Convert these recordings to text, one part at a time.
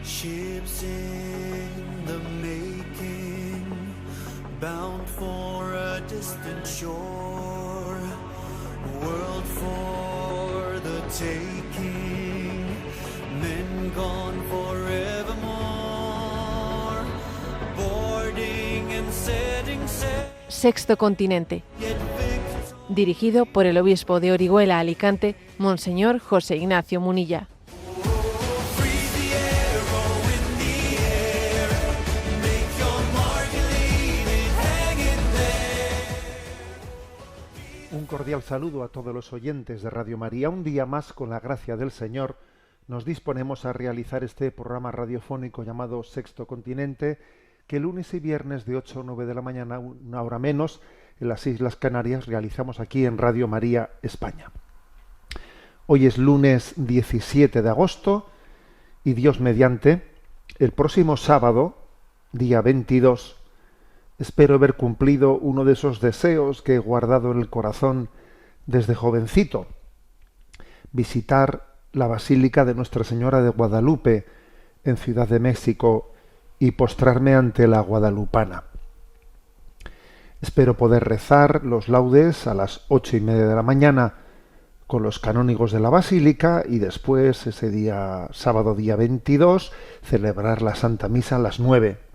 Ships in the making, bound for a distant shore, a world for the taking, men gone forevermore, boarding and setting sail. Sexto Continente, dirigido por el obispo de Orihuela, Alicante, Monseñor José Ignacio Munilla. Un cordial saludo a todos los oyentes de Radio María. Un día más, con la gracia del Señor, nos disponemos a realizar este programa radiofónico llamado Sexto Continente, que lunes y viernes de 8 a 9 de la mañana, una hora menos, en las Islas Canarias, realizamos aquí en Radio María España. Hoy es lunes 17 de agosto y Dios mediante, el próximo sábado, día 22, espero haber cumplido uno de esos deseos que he guardado en el corazón desde jovencito: visitar la Basílica de Nuestra Señora de Guadalupe en Ciudad de México y postrarme ante la guadalupana. Espero poder rezar los laudes a las 8:30 de la mañana con los canónigos de la Basílica y después, ese día, sábado día 22, celebrar la Santa Misa a las 9.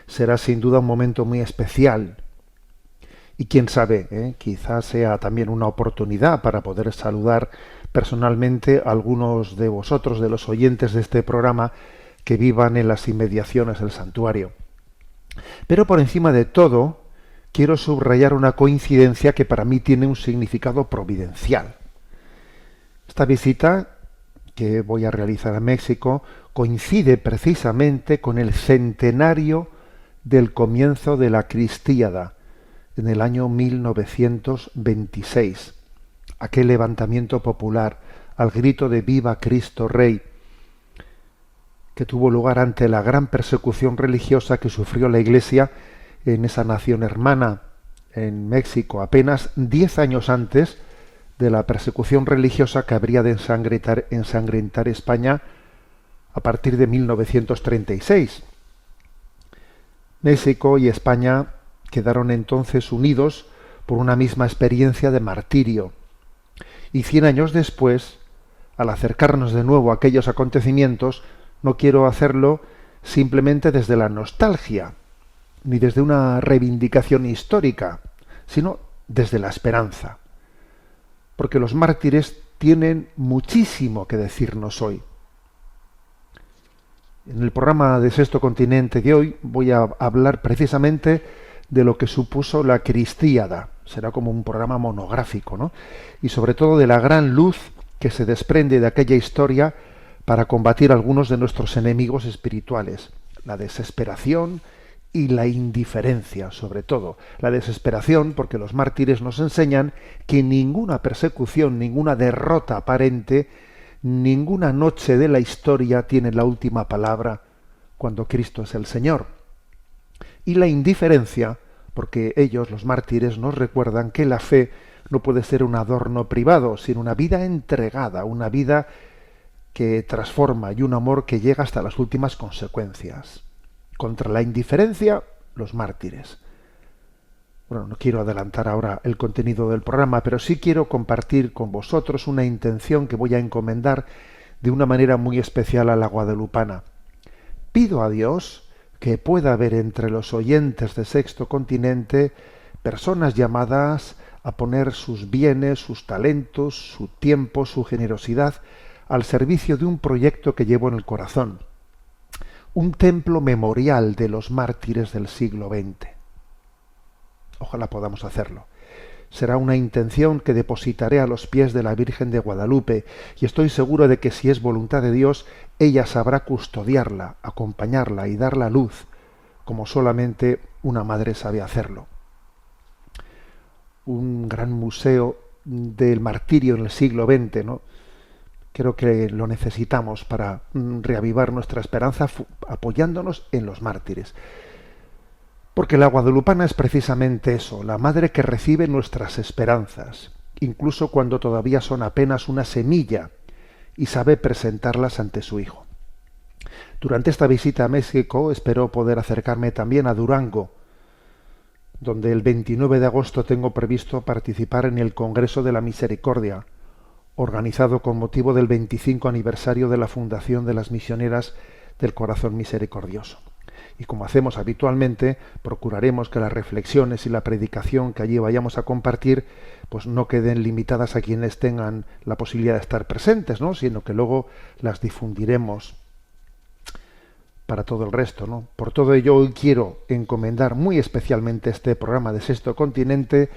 Será sin duda un momento muy especial y quién sabe, quizás sea también una oportunidad para poder saludar personalmente a algunos de vosotros, de los oyentes de este programa, que vivan en las inmediaciones del santuario. Pero por encima de todo, quiero subrayar una coincidencia que para mí tiene un significado providencial. Esta visita que voy a realizar a México coincide precisamente con el centenario del comienzo de la Cristiada, en el año 1926, aquel levantamiento popular al grito de ¡Viva Cristo Rey!, que tuvo lugar ante la gran persecución religiosa que sufrió la Iglesia en esa nación hermana, en México, apenas 10 años antes de la persecución religiosa que habría de ensangrentar España a partir de 1936. México y España quedaron entonces unidos por una misma experiencia de martirio. Y 100 años después, al acercarnos de nuevo a aquellos acontecimientos, no quiero hacerlo simplemente desde la nostalgia, ni desde una reivindicación histórica, sino desde la esperanza. Porque los mártires tienen muchísimo que decirnos hoy. En el programa de Sexto Continente de hoy voy a hablar precisamente de lo que supuso la Cristiada. Será como un programa monográfico, ¿no? Y sobre todo de la gran luz que se desprende de aquella historia para combatir algunos de nuestros enemigos espirituales: la desesperación y la indiferencia, sobre todo. La desesperación, porque los mártires nos enseñan que ninguna persecución, ninguna derrota aparente, ninguna noche de la historia tiene la última palabra cuando Cristo es el Señor. Y la indiferencia, porque ellos, los mártires, nos recuerdan que la fe no puede ser un adorno privado, sino una vida entregada, una vida que transforma y un amor que llega hasta las últimas consecuencias. Contra la indiferencia, los mártires. Bueno, no quiero adelantar ahora el contenido del programa, pero sí quiero compartir con vosotros una intención que voy a encomendar de una manera muy especial a la guadalupana. Pido a Dios que pueda haber entre los oyentes de Sexto Continente personas llamadas a poner sus bienes, sus talentos, su tiempo, su generosidad al servicio de un proyecto que llevo en el corazón: un templo memorial de los mártires del siglo XX. Ojalá podamos hacerlo. Será una intención que depositaré a los pies de la Virgen de Guadalupe, y estoy seguro de que, si es voluntad de Dios, ella sabrá custodiarla, acompañarla y darla luz, como solamente una madre sabe hacerlo. Un gran museo del martirio en el siglo XX, ¿no? Creo que lo necesitamos para reavivar nuestra esperanza, apoyándonos en los mártires. Porque la guadalupana es precisamente eso, la madre que recibe nuestras esperanzas, incluso cuando todavía son apenas una semilla, y sabe presentarlas ante su Hijo. Durante esta visita a México espero poder acercarme también a Durango, donde el 29 de agosto tengo previsto participar en el Congreso de la Misericordia, organizado con motivo del 25 aniversario de la fundación de las Misioneras del Corazón Misericordioso. Y como hacemos habitualmente, procuraremos que las reflexiones y la predicación que allí vayamos a compartir pues no queden limitadas a quienes tengan la posibilidad de estar presentes, ¿no? Sino que luego las difundiremos para todo el resto, ¿no? Por todo ello, hoy quiero encomendar muy especialmente este programa de Sexto Continente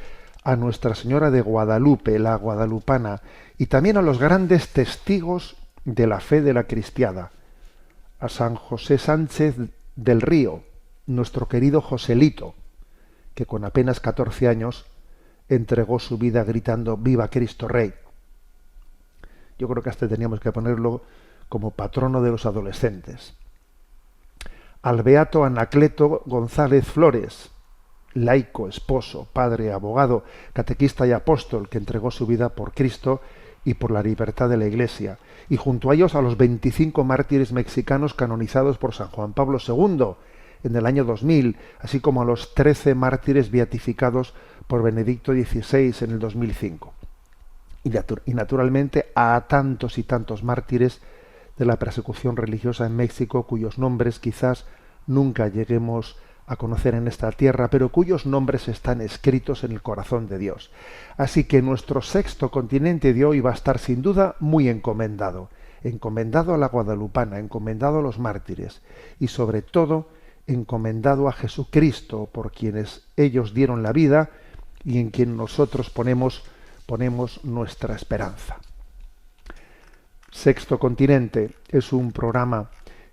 a Nuestra Señora de Guadalupe, la guadalupana, y también a los grandes testigos de la fe de la cristiada, a San José Sánchez del Río, nuestro querido Joselito, que con apenas 14 años entregó su vida gritando «Viva Cristo Rey». Yo creo que hasta teníamos que ponerlo como patrono de los adolescentes. Al beato Anacleto González Flores, laico, esposo, padre, abogado, catequista y apóstol, que entregó su vida por Cristo y por la libertad de la Iglesia, y junto a ellos a los 25 mártires mexicanos canonizados por San Juan Pablo II en el año 2000, así como a los 13 mártires beatificados por Benedicto XVI en el 2005. Y naturalmente a tantos y tantos mártires de la persecución religiosa en México, cuyos nombres quizás nunca lleguemos a conocer en esta tierra, pero cuyos nombres están escritos en el corazón de Dios. Así que nuestro Sexto Continente de hoy va a estar sin duda muy encomendado a la guadalupana, encomendado a los mártires y sobre todo encomendado a Jesucristo, por quienes ellos dieron la vida y en quien nosotros ponemos nuestra esperanza. Sexto Continente es un programa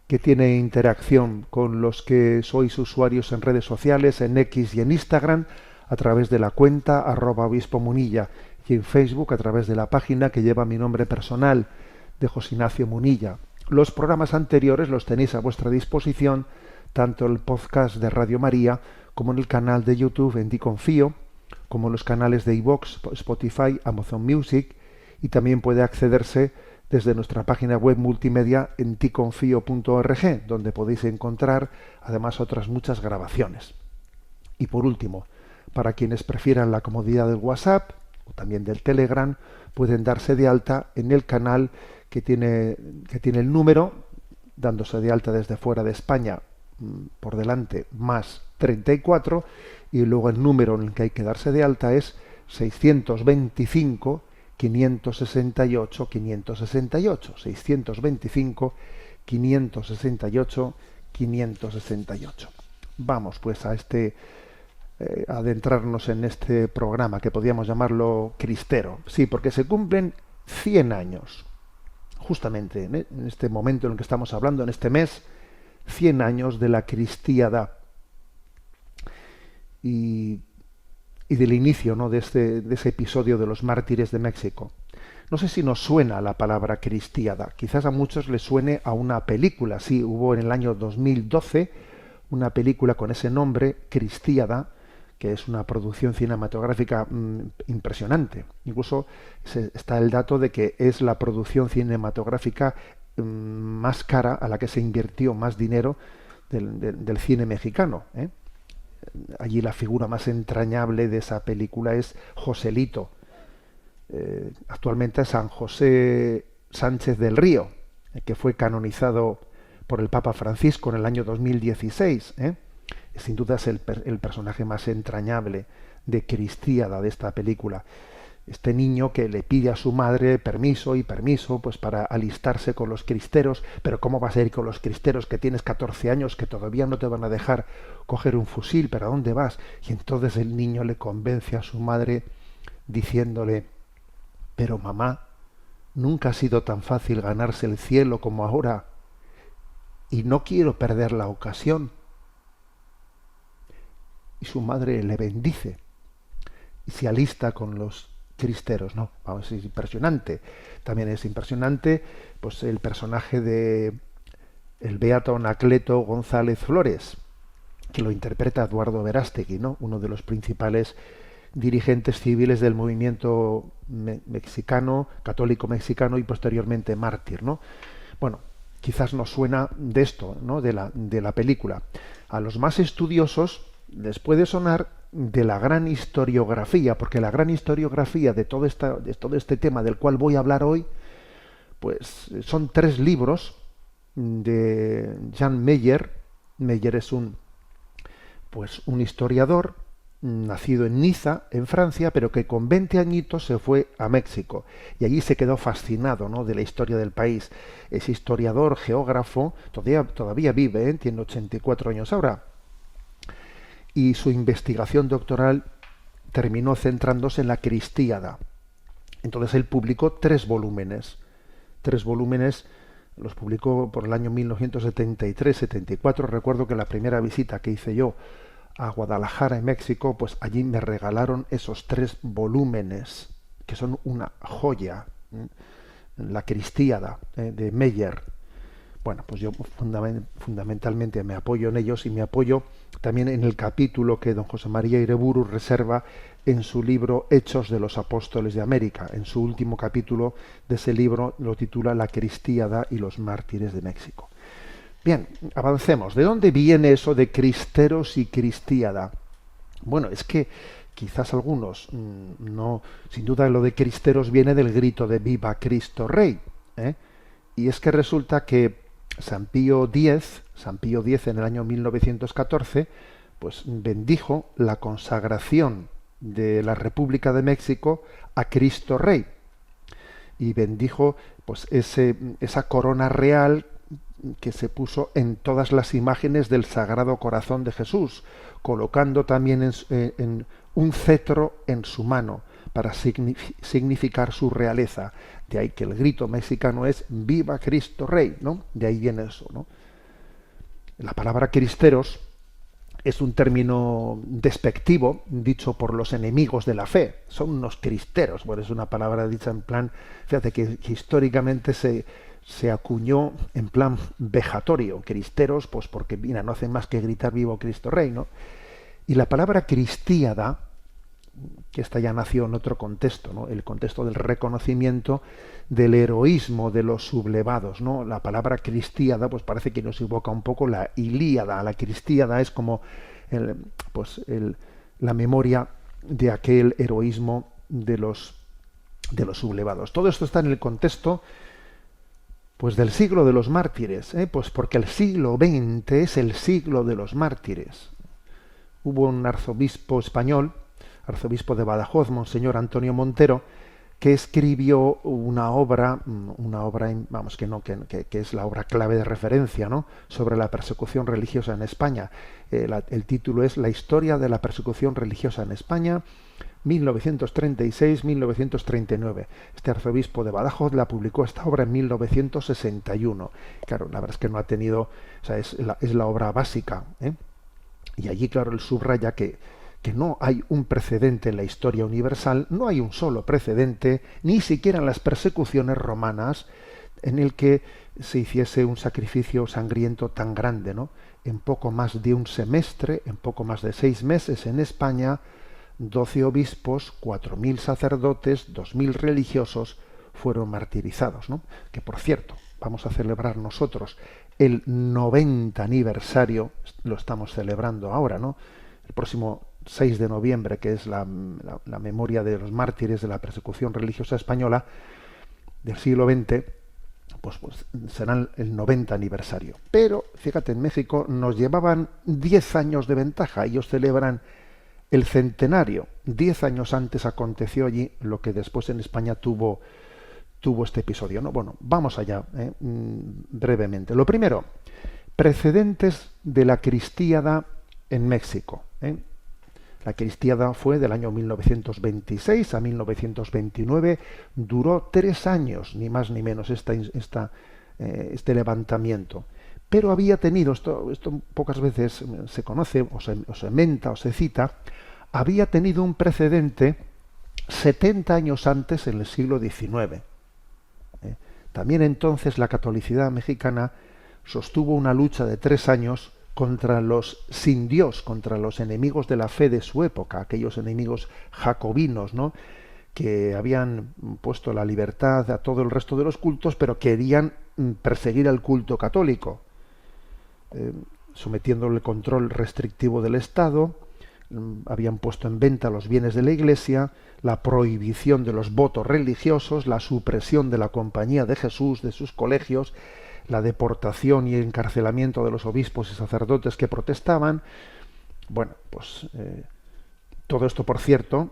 que tiene interacción con los que sois usuarios en redes sociales, en X y en Instagram, a través de la cuenta @obispo_munilla, y en Facebook a través de la página que lleva mi nombre personal, de José Ignacio Munilla. Los programas anteriores los tenéis a vuestra disposición, tanto el podcast de Radio María, como en el canal de YouTube en Ti Confío, como en los canales de iVoox, Spotify, Amazon Music, y también puede accederse desde nuestra página web multimedia en ticonfio.org, donde podéis encontrar además otras muchas grabaciones. Y por último, para quienes prefieran la comodidad del WhatsApp o también del Telegram, pueden darse de alta en el canal que tiene el número, dándose de alta desde fuera de España, por delante más 34, y luego el número en el que hay que darse de alta es 625 568 568, 625 568 568. Vamos pues a adentrarnos en este programa que podríamos llamarlo cristero. Sí, porque se cumplen 100 años, justamente en este momento en el que estamos hablando, en este mes, 100 años de la cristiada y del inicio, ¿no?, de ese episodio de los mártires de México. No sé si nos suena la palabra cristiada. Quizás a muchos les suene a una película. Sí, hubo en el año 2012 una película con ese nombre, Cristiada, que es una producción cinematográfica impresionante. Incluso está el dato de que es la producción cinematográfica más cara, a la que se invirtió más dinero del cine mexicano, ¿eh? Allí la figura más entrañable de esa película es Joselito, actualmente San José Sánchez del Río, que fue canonizado por el Papa Francisco en el año 2016. Sin duda es el personaje más entrañable de Cristiada de esta película. Este niño que le pide a su madre permiso pues para alistarse con los cristeros. Pero ¿cómo vas a ir con los cristeros, que tienes 14 años, que todavía no te van a dejar coger un fusil? ¿Pero a dónde vas? Y entonces el niño le convence a su madre diciéndole: pero mamá, nunca ha sido tan fácil ganarse el cielo como ahora, y no quiero perder la ocasión. Y su madre le bendice y se alista con los cristeros, ¿no? Vamos, es impresionante. También es impresionante pues el personaje de el beato Anacleto González Flores, que lo interpreta Eduardo Verástegui, ¿no?, uno de los principales dirigentes civiles del movimiento mexicano, católico mexicano, y posteriormente mártir, ¿no? Bueno, quizás nos suena de esto, ¿no? De la película. A los más estudiosos les puede sonar de la gran historiografía, porque la gran historiografía de todo este tema del cual voy a hablar hoy, pues son 3 libros de Jan Meyer. Meyer es un historiador nacido en Niza, en Francia, pero que con 20 añitos se fue a México y allí se quedó fascinado, ¿no?, de la historia del país. Es historiador, geógrafo, todavía vive, ¿eh? Tiene 84 años ahora. Y su investigación doctoral terminó centrándose en la Cristíada. Entonces él publicó 3 volúmenes. 3 volúmenes los publicó por el año 1973-74. Recuerdo que la primera visita que hice yo a Guadalajara, en México, pues allí me regalaron esos 3 volúmenes, que son una joya. La Cristíada, de Meyer. Bueno, pues yo fundamentalmente me apoyo en ellos y me apoyo también en el capítulo que don José María Ireburu reserva en su libro Hechos de los Apóstoles de América. En su último capítulo de ese libro lo titula La Cristíada y los mártires de México. Bien, avancemos. ¿De dónde viene eso de cristeros y cristíada? Bueno, es que quizás algunos no, sin duda lo de cristeros viene del grito de Viva Cristo Rey, ¿eh? Y es que resulta que San Pío X en el año 1914, pues bendijo la consagración de la República de México a Cristo Rey y bendijo pues esa corona real que se puso en todas las imágenes del Sagrado Corazón de Jesús, colocando también en un cetro en su mano para significar su realeza. De ahí que el grito mexicano es Viva Cristo Rey, ¿no? De ahí viene eso, ¿no? La palabra cristeros es un término despectivo dicho por los enemigos de la fe. Son unos cristeros. Bueno, es una palabra dicha en plan, fíjate que históricamente se acuñó en plan vejatorio. Cristeros, pues porque mira, no hacen más que gritar Viva Cristo Rey, ¿no? Y la palabra cristíada, que esta ya nació en otro contexto, ¿no? El contexto del reconocimiento del heroísmo de los sublevados, ¿no? La palabra cristíada, pues parece que nos evoca un poco la Ilíada. La cristíada es como la memoria de aquel heroísmo de los sublevados. Todo esto está en el contexto pues del siglo de los mártires, pues porque el siglo XX es el siglo de los mártires. Hubo un arzobispo español, arzobispo de Badajoz, Monseñor Antonio Montero, que escribió una obra, vamos, que es la obra clave de referencia, ¿no?, sobre la persecución religiosa en España. El título es La historia de la persecución religiosa en España, 1936-1939. Este arzobispo de Badajoz la publicó esta obra en 1961. Claro, la verdad es que no ha tenido, o sea, es la obra básica, ¿eh? Y allí, claro, él subraya que no hay un precedente en la historia universal, no hay un solo precedente, ni siquiera en las persecuciones romanas, en el que se hiciese un sacrificio sangriento tan grande, ¿no? En poco más de un semestre, en poco más de 6 meses en España, 12 obispos, 4.000 sacerdotes, 2.000 religiosos fueron martirizados, ¿no? Que, por cierto, vamos a celebrar nosotros el 90 aniversario, lo estamos celebrando ahora, ¿no? El próximo 6 de noviembre, que es la memoria de los mártires de la persecución religiosa española del siglo XX, pues será el 90 aniversario. Pero, fíjate, en México nos llevaban 10 años de ventaja. Ellos celebran el centenario. 10 años antes aconteció allí lo que después en España tuvo este episodio, ¿no? Bueno, vamos allá, brevemente. Lo primero, precedentes de la Cristíada en México, ¿eh? La Cristíada fue del año 1926 a 1929, duró 3 años, ni más ni menos, este levantamiento. Pero había tenido, esto pocas veces se conoce, o se menta, o se cita, había tenido un precedente 70 años antes, en el siglo XIX. También entonces la catolicidad mexicana sostuvo una lucha de 3 años contra los sin Dios, contra los enemigos de la fe de su época, aquellos enemigos jacobinos, ¿no?, que habían puesto la libertad a todo el resto de los cultos, pero querían perseguir al culto católico, sometiéndole el control restrictivo del Estado. Habían puesto en venta los bienes de la Iglesia, la prohibición de los votos religiosos, la supresión de la Compañía de Jesús, de sus colegios, la deportación y encarcelamiento de los obispos y sacerdotes que protestaban. Bueno, pues todo esto, por cierto,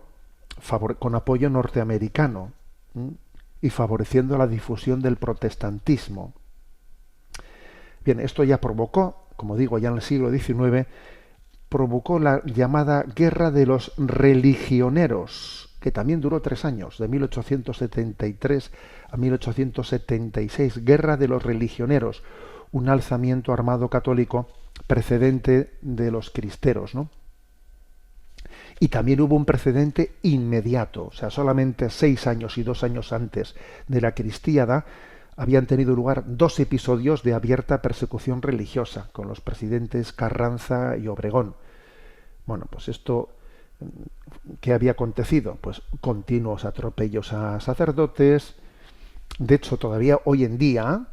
con apoyo norteamericano, y favoreciendo la difusión del protestantismo. Bien, esto ya provocó, como digo, ya en el siglo XIX, provocó la llamada Guerra de los Religioneros, que también duró 3 años, de 1873 a 1876, Guerra de los Religioneros, un alzamiento armado católico precedente de los cristeros, ¿no? Y también hubo un precedente inmediato, o sea, solamente 6 años y 2 años antes de la Cristiada habían tenido lugar 2 episodios de abierta persecución religiosa con los presidentes Carranza y Obregón. Bueno, pues esto, ¿qué había acontecido? Pues continuos atropellos a sacerdotes. De hecho, todavía hoy en día,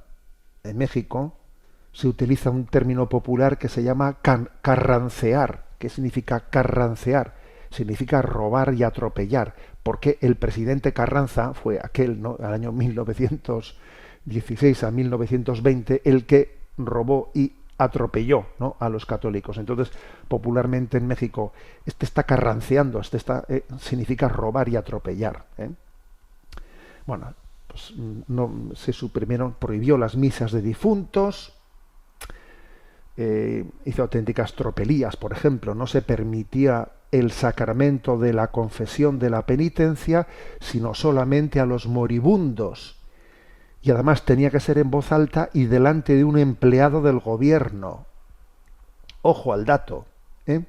en México, se utiliza un término popular que se llama carrancear. ¿Qué significa carrancear? Significa robar y atropellar, porque el presidente Carranza fue aquel, ¿no?, al año 1916 a 1920, el que robó y atropelló, ¿no?, a los católicos. Entonces, popularmente en México, este está carranceando, significa robar y atropellar, ¿eh? Bueno, pues no se suprimieron, prohibió las misas de difuntos, hizo auténticas tropelías, por ejemplo, no se permitía el sacramento de la confesión de la penitencia, sino solamente a los moribundos. Y además tenía que ser en voz alta y delante de un empleado del gobierno. Ojo al dato, ¿eh?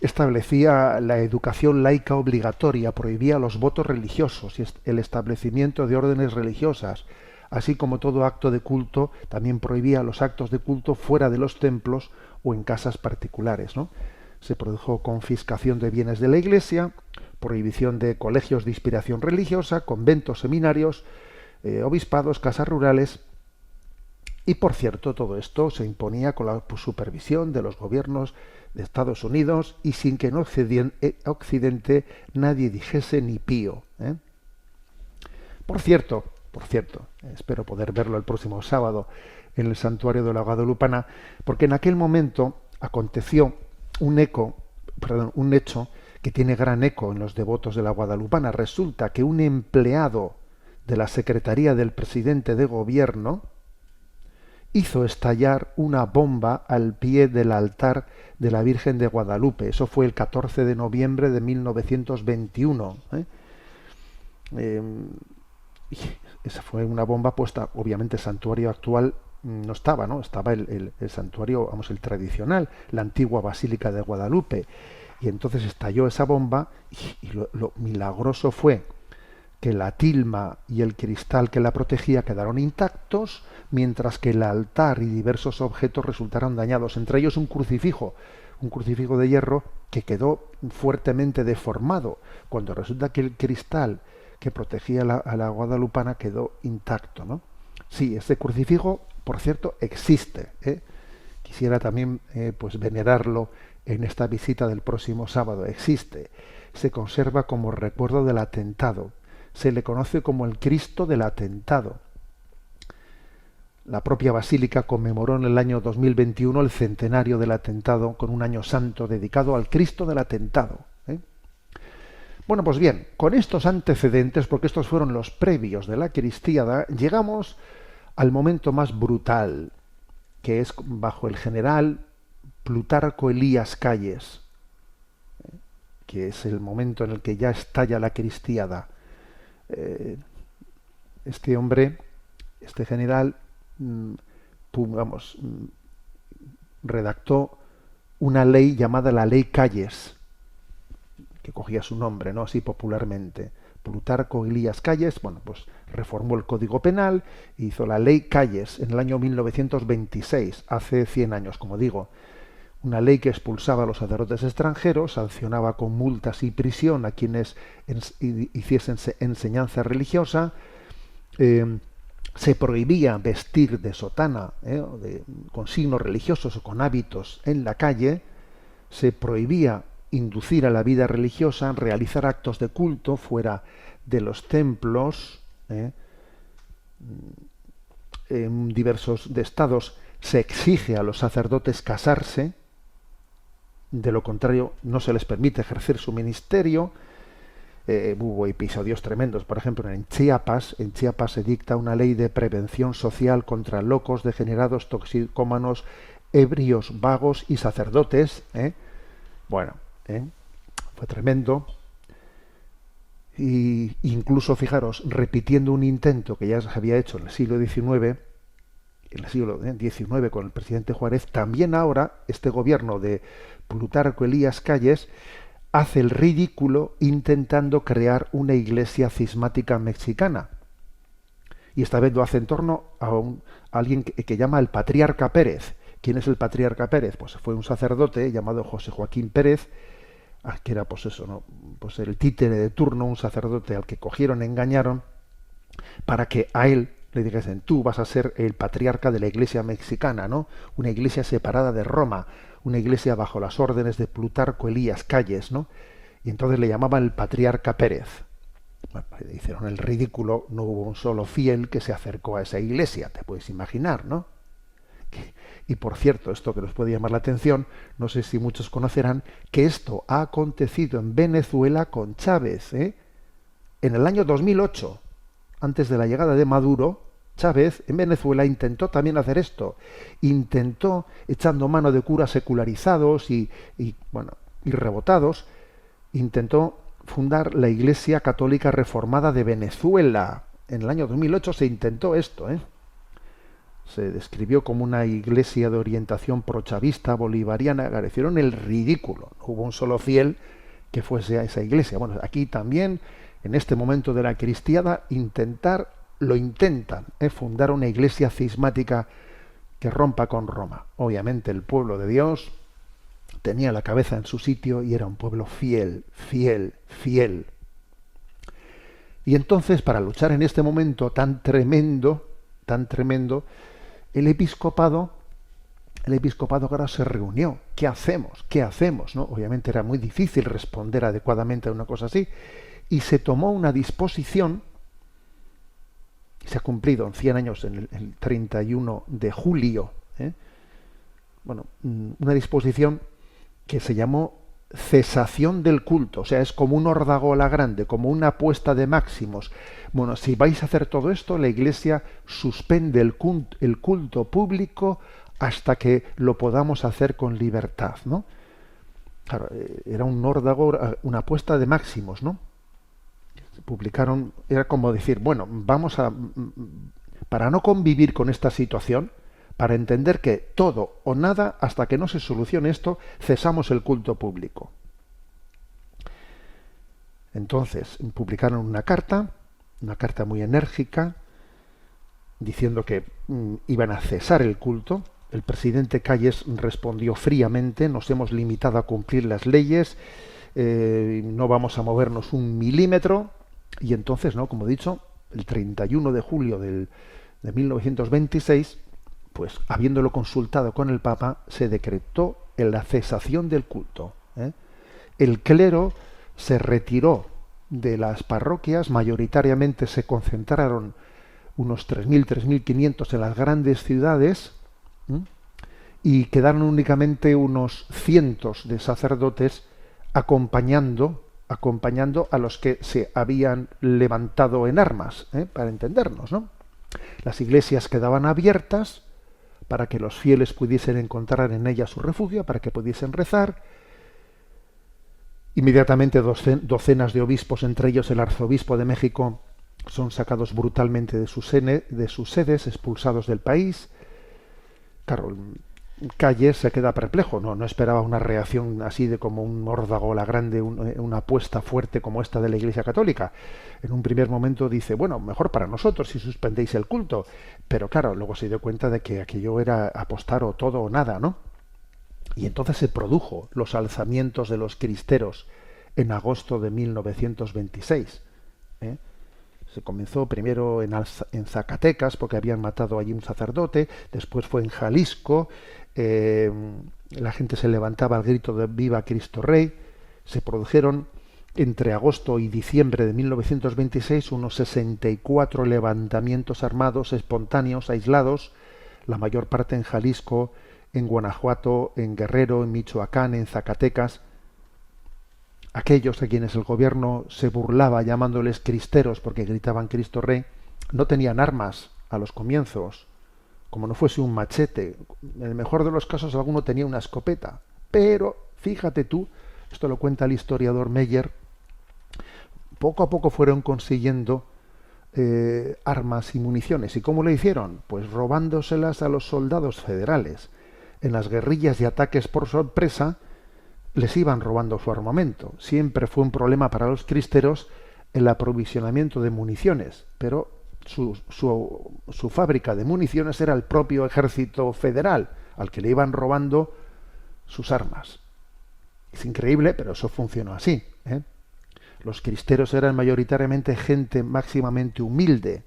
Establecía la educación laica obligatoria, prohibía los votos religiosos y el establecimiento de órdenes religiosas, así como todo acto de culto. También prohibía los actos de culto fuera de los templos o en casas particulares, ¿no? Se produjo confiscación de bienes de la Iglesia, prohibición de colegios de inspiración religiosa, conventos, seminarios, obispados, casas rurales. Y por cierto, todo esto se imponía con la supervisión de los gobiernos de Estados Unidos y sin que en Occidente nadie dijese ni pío, ¿eh? Por cierto, espero poder verlo el próximo sábado en el santuario de la Guadalupana, porque en aquel momento aconteció un hecho que tiene gran eco en los devotos de la Guadalupana. Resulta que un empleado de la Secretaría del Presidente de Gobierno hizo estallar una bomba al pie del altar de la Virgen de Guadalupe. Eso fue el 14 de noviembre de 1921. Esa fue una bomba puesta, obviamente el santuario actual no estaba, ¿no? Estaba el santuario, vamos, el tradicional, la antigua Basílica de Guadalupe. Y entonces estalló esa bomba y lo milagroso fue que la tilma y el cristal que la protegía quedaron intactos, mientras que el altar y diversos objetos resultaron dañados, entre ellos un crucifijo de hierro que quedó fuertemente deformado, cuando resulta que el cristal que protegía a la guadalupana quedó intacto, ¿no? Sí, este crucifijo, por cierto, existe, ¿eh? Quisiera también pues venerarlo en esta visita del próximo sábado. Existe, se conserva como recuerdo del atentado, se le conoce como el Cristo del atentado. La propia Basílica conmemoró en el año 2021 el centenario del atentado con un año santo dedicado al Cristo del atentado, ¿eh? Bueno, pues bien, con estos antecedentes, porque estos fueron los previos de la Cristiada, llegamos al momento más brutal, que es bajo el general Plutarco Elías Calles, que es el momento en el que ya estalla la Cristiada. Este hombre, este general, redactó una ley llamada la Ley Calles, que cogía su nombre, ¿no?, así popularmente. Plutarco Elías Calles, bueno, pues reformó el Código Penal e hizo la Ley Calles en el año 1926, hace 100 años, como digo. Una ley que expulsaba a los sacerdotes extranjeros, sancionaba con multas y prisión a quienes hiciesen enseñanza religiosa, se prohibía vestir de sotana, con signos religiosos o con hábitos en la calle, se prohibía inducir a la vida religiosa, realizar actos de culto fuera de los templos. En diversos estados se exige a los sacerdotes casarse, de lo contrario no se les permite ejercer su ministerio. Hubo episodios tremendos, por ejemplo en Chiapas se dicta una ley de prevención social contra locos, degenerados, toxicómanos, ebrios, vagos y sacerdotes. Bueno, fue tremendo. Y incluso, fijaros, repitiendo un intento que ya se había hecho en el siglo XIX, con el presidente Juárez, también ahora este gobierno de Plutarco Elías Calles hace el ridículo intentando crear una iglesia cismática mexicana. Y esta vez lo hace en torno a alguien que llama el Patriarca Pérez. ¿Quién es el Patriarca Pérez? Pues fue un sacerdote llamado José Joaquín Pérez, que era pues eso, ¿no? Pues el títere de turno, un sacerdote al que cogieron, engañaron, para que a él le dijesen: tú vas a ser el patriarca de la iglesia mexicana, ¿no? Una iglesia separada de Roma, una iglesia bajo las órdenes de Plutarco Elías Calles, ¿no? Y entonces le llamaban el Patriarca Pérez. Bueno, hicieron el ridículo, no hubo un solo fiel que se acercó a esa iglesia, te puedes imaginar, ¿no? Y por cierto, esto que nos puede llamar la atención, no sé si muchos conocerán, que esto ha acontecido en Venezuela con Chávez, En el año 2008, antes de la llegada de Maduro, Chávez en Venezuela intentó también hacer esto. Intentó, echando mano de curas secularizados y rebotados, intentó fundar la Iglesia Católica Reformada de Venezuela. En el año 2008 se intentó esto, Se describió como una iglesia de orientación prochavista, bolivariana. Hicieron el ridículo. No hubo un solo fiel que fuese a esa iglesia. Bueno, aquí también, en este momento de la cristiada, intentan fundar una iglesia cismática que rompa con Roma. Obviamente el pueblo de Dios tenía la cabeza en su sitio y era un pueblo fiel, fiel, fiel. Y entonces, para luchar en este momento tan tremendo, el episcopado ahora se reunió. ¿Qué hacemos? ¿Qué hacemos? ¿No? Obviamente era muy difícil responder adecuadamente a una cosa así. Y se tomó una disposición, se ha cumplido en 100 años, en el 31 de julio, una disposición que se llamó cesación del culto. O sea, es como un ordagola grande, como una apuesta de máximos. Bueno, si vais a hacer todo esto, la Iglesia suspende el culto público hasta que lo podamos hacer con libertad, ¿no? Claro, era un órdago, una apuesta de máximos, ¿no? Publicaron, era como decir, bueno, para no convivir con esta situación, para entender que todo o nada, hasta que no se solucione esto, cesamos el culto público. Entonces, publicaron una carta muy enérgica, diciendo que iban a cesar el culto. El presidente Calles respondió fríamente: nos hemos limitado a cumplir las leyes, no vamos a movernos un milímetro. Y entonces, ¿no?, como he dicho, el 31 de julio de 1926, pues habiéndolo consultado con el Papa, se decretó la cesación del culto. El clero se retiró de las parroquias, mayoritariamente se concentraron unos 3.000, 3.500 en las grandes ciudades, y quedaron únicamente unos cientos de sacerdotes acompañando a los que se habían levantado en armas, para entendernos, ¿no? Las iglesias quedaban abiertas para que los fieles pudiesen encontrar en ellas su refugio, para que pudiesen rezar. Inmediatamente docenas de obispos, entre ellos el arzobispo de México, son sacados brutalmente de sus sedes, expulsados del país. Claro, Calles se queda perplejo, no esperaba una reacción así de como un órdago grande, una apuesta fuerte como esta de la Iglesia Católica. En un primer momento dice, bueno, mejor para nosotros si suspendéis el culto, pero claro, luego se dio cuenta de que aquello era apostar o todo o nada, ¿no? Y entonces se produjo los alzamientos de los cristeros en agosto de 1926. Se comenzó primero en Zacatecas, porque habían matado allí un sacerdote, después fue en Jalisco, la gente se levantaba al grito de Viva Cristo Rey. Se produjeron entre agosto y diciembre de 1926 unos 64 levantamientos armados espontáneos, aislados, la mayor parte en Jalisco, en Guanajuato, en Guerrero, en Michoacán, en Zacatecas. Aquellos a quienes el gobierno se burlaba llamándoles cristeros porque gritaban Cristo Rey, no tenían armas a los comienzos, como no fuese un machete. En el mejor de los casos alguno tenía una escopeta. Pero, fíjate tú, esto lo cuenta el historiador Meyer, poco a poco fueron consiguiendo armas y municiones. ¿Y cómo lo hicieron? Pues robándoselas a los soldados federales. En las guerrillas y ataques por sorpresa les iban robando su armamento. Siempre fue un problema para los cristeros el aprovisionamiento de municiones, pero su fábrica de municiones era el propio ejército federal, al que le iban robando sus armas. Es increíble, pero eso funcionó así, ¿eh? Los cristeros eran mayoritariamente gente máximamente humilde.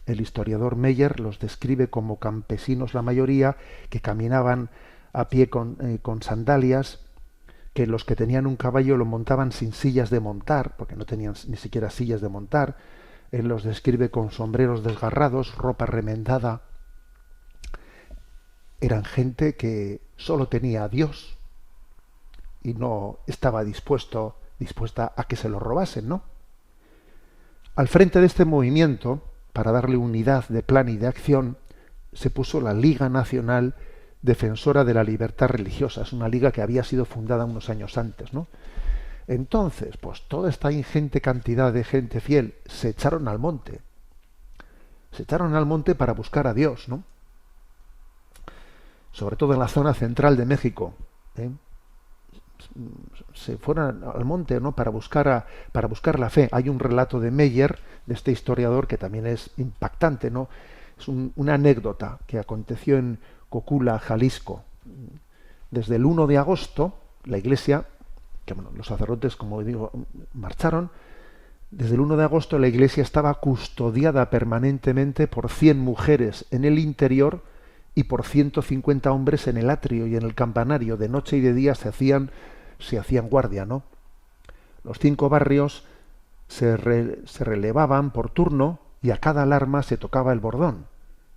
El historiador Meyer los describe como campesinos la mayoría, que caminaban a pie con sandalias, que los que tenían un caballo lo montaban sin sillas de montar, porque no tenían ni siquiera sillas de montar. Él los describe con sombreros desgarrados, ropa remendada. Eran gente que solo tenía a Dios y no estaba dispuesta a que se lo robasen, ¿no? Al frente de este movimiento, para darle unidad de plan y de acción, se puso la Liga Nacional Defensora de la Libertad Religiosa. Es una liga que había sido fundada unos años antes, ¿no? Entonces, pues toda esta ingente cantidad de gente fiel se echaron al monte. Se echaron al monte para buscar a Dios, ¿no? Sobre todo en la zona central de México, ¿eh? Se fueron al monte, ¿no? para buscar la fe. Hay un relato de Meyer, de este historiador, que también es impactante, ¿no? Es una anécdota que aconteció en Cocula, Jalisco. Desde el 1 de agosto, la iglesia, que bueno, los sacerdotes, como digo, marcharon. Desde el 1 de agosto la iglesia estaba custodiada permanentemente por 100 mujeres en el interior y por 150 hombres en el atrio y en el campanario. De noche y de día se hacían guardia, ¿no? Los 5 barrios se relevaban por turno y a cada alarma se tocaba el bordón.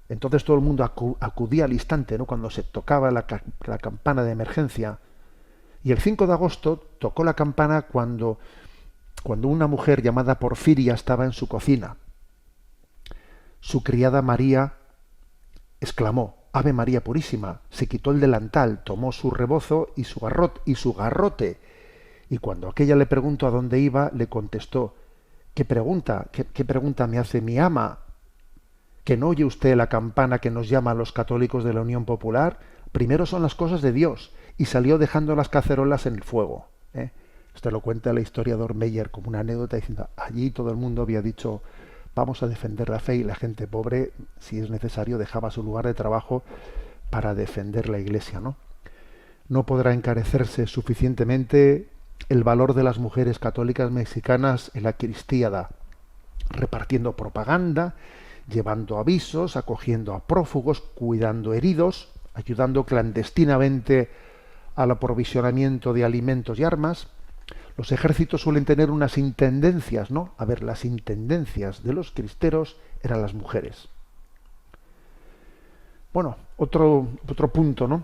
Entonces todo el mundo acudía al instante, ¿no? Cuando se tocaba la campana de emergencia. Y el 5 de agosto tocó la campana cuando una mujer llamada Porfiria estaba en su cocina. Su criada María exclamó: Ave María Purísima. Se quitó el delantal, tomó su rebozo y su garrote. Y cuando aquella le preguntó a dónde iba, le contestó: ¿Qué pregunta? ¿Qué pregunta me hace mi ama? ¿Que no oye usted la campana que nos llama a los católicos de la Unión Popular? Primero son las cosas de Dios. Y salió dejando las cacerolas en el fuego, ¿eh? Esto lo cuenta el historiador Meyer como una anécdota, diciendo: allí todo el mundo había dicho vamos a defender la fe, y la gente pobre, si es necesario, dejaba su lugar de trabajo para defender la iglesia, ¿no? No podrá encarecerse suficientemente el valor de las mujeres católicas mexicanas en la cristiada, repartiendo propaganda, llevando avisos, acogiendo a prófugos, cuidando heridos, ayudando clandestinamente al aprovisionamiento de alimentos y armas. Los ejércitos suelen tener unas intendencias, ¿no? A ver, las intendencias de los cristeros eran las mujeres. Bueno, otro punto, ¿no?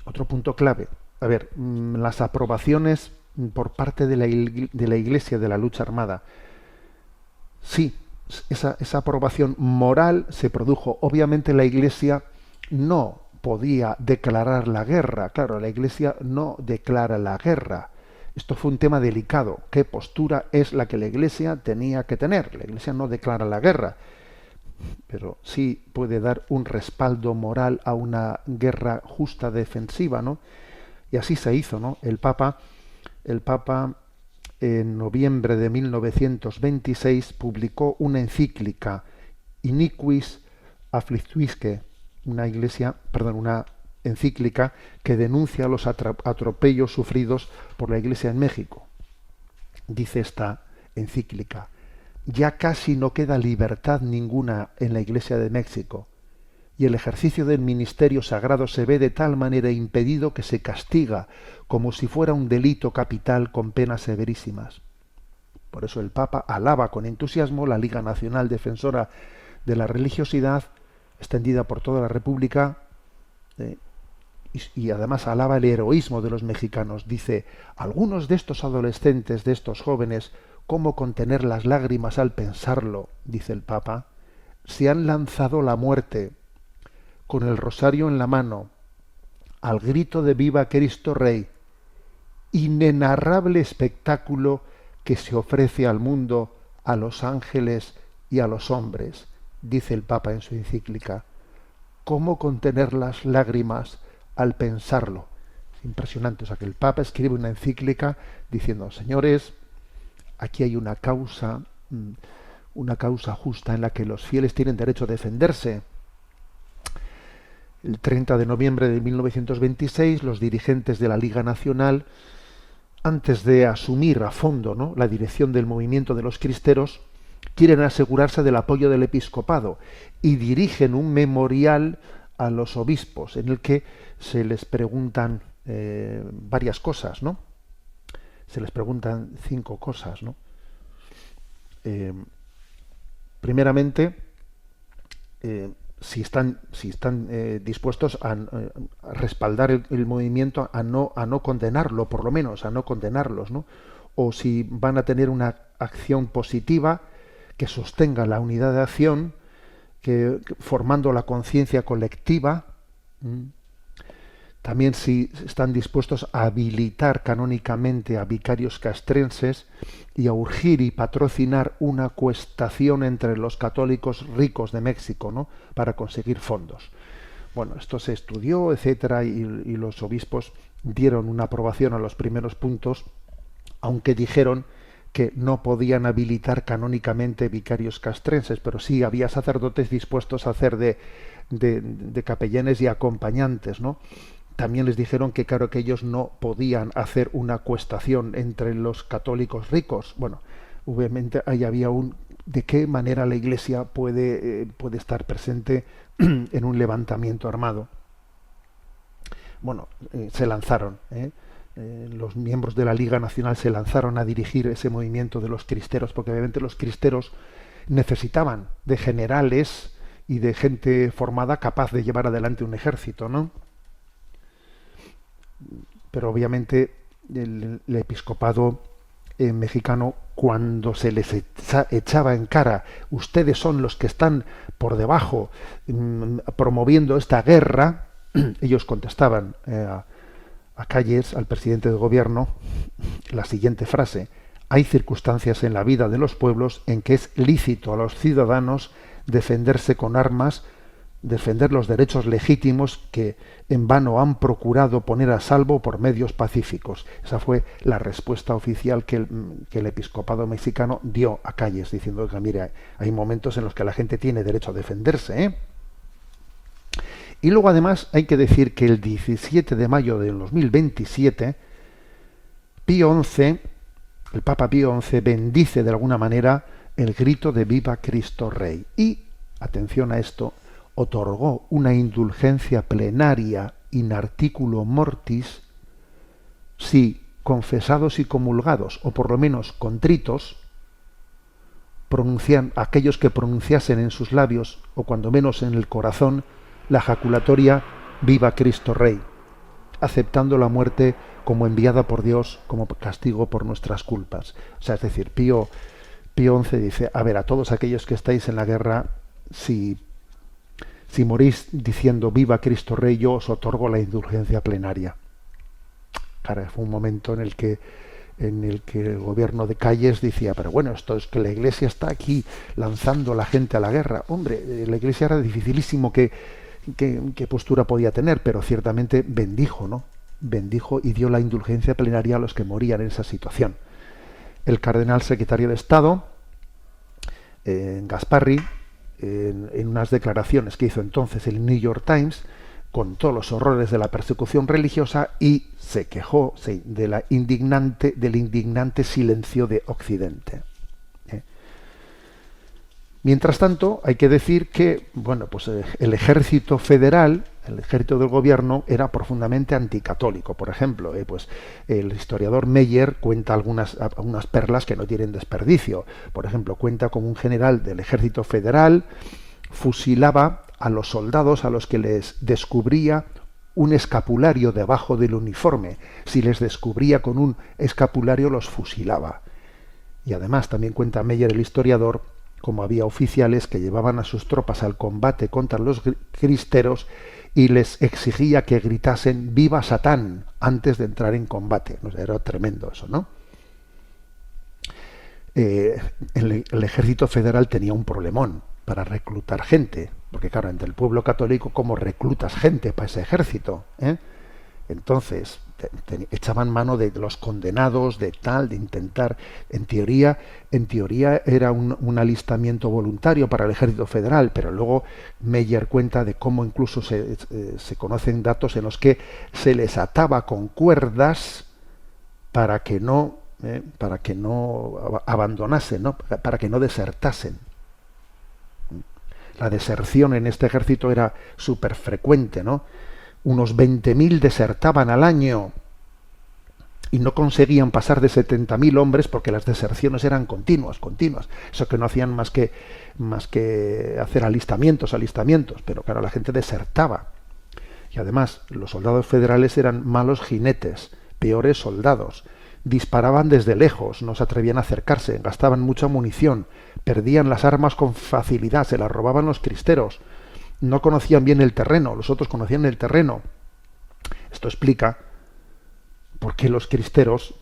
Otro punto clave. A ver, las aprobaciones por parte de la Iglesia de la lucha armada. Sí, esa aprobación moral se produjo. Obviamente la Iglesia no podía declarar la guerra. Claro, la Iglesia no declara la guerra. Esto fue un tema delicado. ¿Qué postura es la que la Iglesia tenía que tener? La Iglesia no declara la guerra, pero sí puede dar un respaldo moral a una guerra justa defensiva, ¿no? Y así se hizo, ¿no? El Papa en noviembre de 1926 publicó una encíclica, Iniquis Afflictuisque, una encíclica que denuncia los atropellos sufridos por la Iglesia en México. Dice esta encíclica: ya casi no queda libertad ninguna en la Iglesia de México, y el ejercicio del ministerio sagrado se ve de tal manera impedido que se castiga como si fuera un delito capital con penas severísimas. Por eso el Papa alaba con entusiasmo la Liga Nacional Defensora de la Religiosidad, extendida por toda la República, y además alaba el heroísmo de los mexicanos. Dice: algunos de estos adolescentes, de estos jóvenes, ¿cómo contener las lágrimas al pensarlo?, dice el Papa, se han lanzado a la muerte con el rosario en la mano, al grito de Viva Cristo Rey, inenarrable espectáculo que se ofrece al mundo, a los ángeles y a los hombres, dice el Papa en su encíclica. ¿Cómo contener las lágrimas al pensarlo? Es impresionante. O sea, que el Papa escribe una encíclica diciendo: señores, aquí hay una causa justa en la que los fieles tienen derecho a defenderse. El 30 de noviembre de 1926, los dirigentes de la Liga Nacional, antes de asumir a fondo, ¿no?, la dirección del movimiento de los cristeros, quieren asegurarse del apoyo del episcopado y dirigen un memorial a los obispos en el que se les preguntan varias cosas, ¿no? Se les preguntan 5 cosas, ¿no? Primeramente, si están dispuestos a respaldar el movimiento, a no condenarlo, por lo menos, a no condenarlos, ¿no? O si van a tener una acción positiva que sostenga la unidad de acción, formando la conciencia colectiva. También si están dispuestos a habilitar canónicamente a vicarios castrenses y a urgir y patrocinar una cuestación entre los católicos ricos de México, ¿no?, para conseguir fondos. Bueno, esto se estudió, etcétera, y los obispos dieron una aprobación a los primeros puntos, aunque dijeron que no podían habilitar canónicamente vicarios castrenses, pero sí había sacerdotes dispuestos a hacer de capellanes y acompañantes, ¿no? También les dijeron que claro que ellos no podían hacer una cuestación entre los católicos ricos. Bueno, obviamente ahí había de qué manera la Iglesia puede estar presente en un levantamiento armado. Bueno, se lanzaron, los miembros de la Liga Nacional se lanzaron a dirigir ese movimiento de los cristeros, porque obviamente los cristeros necesitaban de generales y de gente formada capaz de llevar adelante un ejército, ¿no? Pero obviamente el episcopado mexicano, cuando se les echaba en cara: ustedes son los que están por debajo promoviendo esta guerra, ellos contestaban a Calles, al presidente de gobierno, la siguiente frase: hay circunstancias en la vida de los pueblos en que es lícito a los ciudadanos defenderse con armas, defender los derechos legítimos que en vano han procurado poner a salvo por medios pacíficos. Esa fue la respuesta oficial que el episcopado mexicano dio a Calles, diciendo que mire, hay momentos en los que la gente tiene derecho a defenderse, ¿eh? Y luego además hay que decir que el 17 de mayo del 2027, Pío XI, el Papa Pío XI, bendice de alguna manera el grito de Viva Cristo Rey. Y, atención a esto, otorgó una indulgencia plenaria in articulo mortis si confesados y comulgados, o por lo menos contritos, aquellos que pronunciasen en sus labios, o cuando menos en el corazón, la jaculatoria Viva Cristo Rey, aceptando la muerte como enviada por Dios como castigo por nuestras culpas. O sea, es decir, Pío XI dice: a ver, a todos aquellos que estáis en la guerra, si morís diciendo Viva Cristo Rey, yo os otorgo la indulgencia plenaria. Claro, fue un momento en el que el gobierno de Calles decía: pero bueno, esto es que la Iglesia está aquí lanzando a la gente a la guerra. Hombre, la Iglesia era dificilísimo qué postura podía tener, pero ciertamente bendijo, ¿no? Bendijo y dio la indulgencia plenaria a los que morían en esa situación. El cardenal secretario de Estado, Gasparri, en unas declaraciones que hizo entonces el New York Times, contó los horrores de la persecución religiosa y se quejó del indignante silencio de Occidente. Mientras tanto, hay que decir que, bueno, pues el ejército federal, el ejército del gobierno, era profundamente anticatólico. Por ejemplo, pues el historiador Meyer cuenta algunas perlas que no tienen desperdicio. Por ejemplo, cuenta como un general del ejército federal fusilaba a los soldados a los que les descubría un escapulario debajo del uniforme. Si les descubría con un escapulario, los fusilaba. Y además también cuenta Meyer, el historiador, como había oficiales que llevaban a sus tropas al combate contra los cristeros y les exigía que gritasen «¡Viva Satán!» antes de entrar en combate. O sea, era tremendo eso, ¿no? El ejército federal tenía un problemón para reclutar gente, porque claro, entre el pueblo católico, ¿cómo reclutas gente para ese ejército? Entonces, echaban mano de los condenados, de intentar, en teoría era un alistamiento voluntario para el ejército federal, pero luego Meyer cuenta de cómo incluso se conocen datos en los que se les ataba con cuerdas para que no abandonasen, ¿no? Para que no desertasen. La deserción en este ejército era súper frecuente, ¿no? Unos 20.000 desertaban al año y no conseguían pasar de 70.000 hombres porque las deserciones eran continuas. Eso que no hacían más que hacer alistamientos, pero claro, la gente desertaba. Y además, los soldados federales eran malos jinetes, peores soldados. Disparaban desde lejos, no se atrevían a acercarse, gastaban mucha munición, perdían las armas con facilidad, se las robaban los cristeros. No conocían bien el terreno, los otros conocían el terreno. Esto explica por qué los cristeros